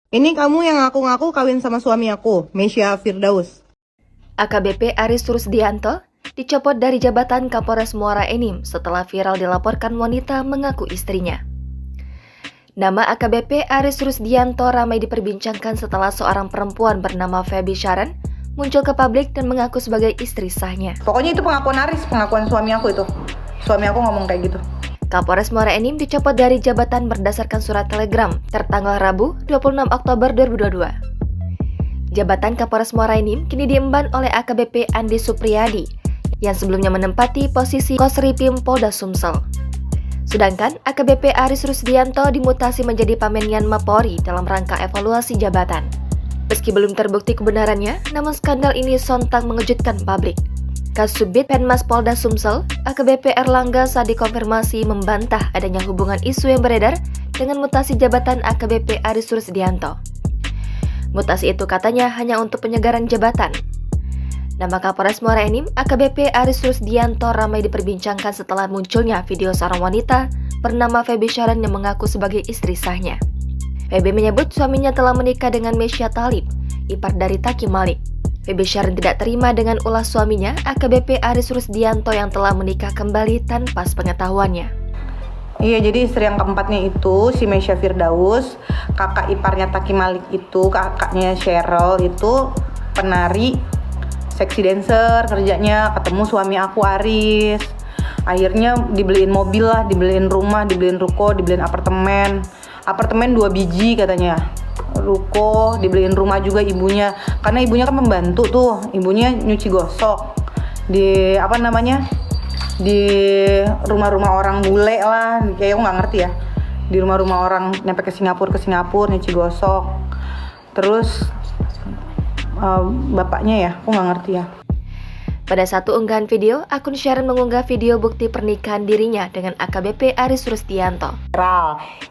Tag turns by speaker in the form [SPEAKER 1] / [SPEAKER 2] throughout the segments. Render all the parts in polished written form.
[SPEAKER 1] Ini kamu yang ngaku-ngaku kawin sama suami aku, Mesya Firdaus.
[SPEAKER 2] AKBP Aris Rusdianto dicopot dari jabatan Kapolres Muara Enim setelah viral dilaporkan wanita mengaku istrinya. Nama AKBP Aris Rusdianto ramai diperbincangkan setelah seorang perempuan bernama Feby Sharon muncul ke publik dan mengaku sebagai istri sahnya.
[SPEAKER 1] Pokoknya itu pengakuan Aris, pengakuan suami aku itu. Suami aku ngomong kayak gitu.
[SPEAKER 2] Kapolres Muara Enim dicopot dari jabatan berdasarkan surat telegram tertanggal Rabu 26 Oktober 2022. Jabatan Kapolres Muara Enim kini diemban oleh AKBP Andi Supriyadi yang sebelumnya menempati posisi Kosripim Polda Sumsel. Sedangkan AKBP Aris Rusdianto dimutasi menjadi Pamenian Mapolri dalam rangka evaluasi jabatan. Meski belum terbukti kebenarannya, namun skandal ini sontak mengejutkan publik. Kasubdit Penmas Polda Sumsel, AKBP Erlangga saat dikonfirmasi membantah adanya hubungan isu yang beredar dengan mutasi jabatan AKBP Aris Rusdianto. Mutasi itu katanya hanya untuk penyegaran jabatan. Nama Kapolres Muara Enim, AKBP Aris Rusdianto ramai diperbincangkan setelah munculnya video seorang wanita bernama Feby Sharon yang mengaku sebagai istri sahnya. Feby menyebut suaminya telah menikah dengan Mesya Talib, ipar dari Taki Malik. Feby Sharon tidak terima dengan ulah suaminya, AKBP Aris Rusdianto yang telah menikah kembali tanpa sepengetahuannya.
[SPEAKER 1] Iya, jadi istri yang keempatnya itu si Mesya Firdaus, kakak iparnya Taki Malik itu, kakaknya Cheryl itu penari, seksi dancer kerjanya, ketemu suami aku Aris. Akhirnya dibeliin mobil lah, dibeliin rumah, dibeliin ruko, dibeliin apartemen. Apartemen 2 biji katanya. Ruko, dibeliin rumah juga ibunya. Karena ibunya kan membantu tuh, ibunya nyuci gosok. Di di rumah-rumah orang bule lah, kayak aku nggak ngerti ya. Di rumah-rumah orang nyampe ke Singapura nyuci gosok. Terus bapaknya ya, aku nggak ngerti ya.
[SPEAKER 2] Pada satu unggahan video, akun Sharon mengunggah video bukti pernikahan dirinya dengan AKBP Aris Rusdianto.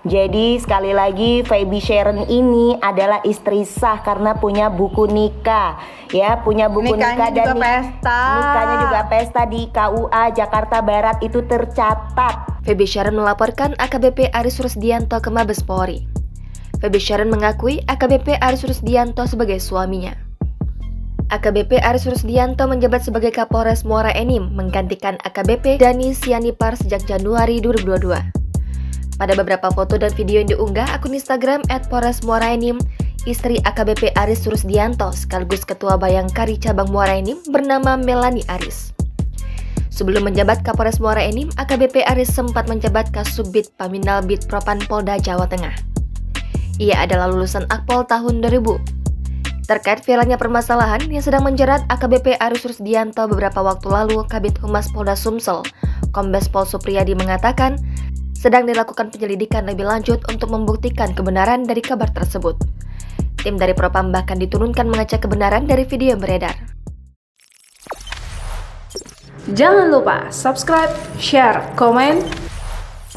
[SPEAKER 3] Jadi sekali lagi Feby Sharon ini adalah istri sah karena punya buku nikah, ya, punya buku nikah dan nikahnya juga pesta di KUA Jakarta Barat itu tercatat.
[SPEAKER 2] Feby Sharon melaporkan AKBP Aris Rusdianto ke Mabes Polri. Feby Sharon mengakui AKBP Aris Rusdianto sebagai suaminya. AKBP Aris Rusdianto menjabat sebagai Kapolres Muara Enim menggantikan AKBP Dani Sianipar sejak Januari 2022. Pada beberapa foto dan video yang diunggah akun Instagram @polresmuaraenim, istri AKBP Aris Rusdianto sekaligus Ketua Bayangkari Cabang Muara Enim bernama Melanie Aris. Sebelum menjabat Kapolres Muara Enim, AKBP Aris sempat menjabat Kasubdit Paminal Bid Propan Polda Jawa Tengah. Ia adalah lulusan Akpol tahun 2000. Terkait viralnya permasalahan yang sedang menjerat AKBP Aris Rusdianto beberapa waktu lalu, Kabid Humas Polda Sumsel, Kombes Pol Supriyadi mengatakan sedang dilakukan penyelidikan lebih lanjut untuk membuktikan kebenaran dari kabar tersebut. Tim dari Propam bahkan diturunkan mengecek kebenaran dari video yang beredar.
[SPEAKER 4] Jangan lupa subscribe, share, komen,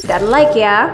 [SPEAKER 4] dan like ya!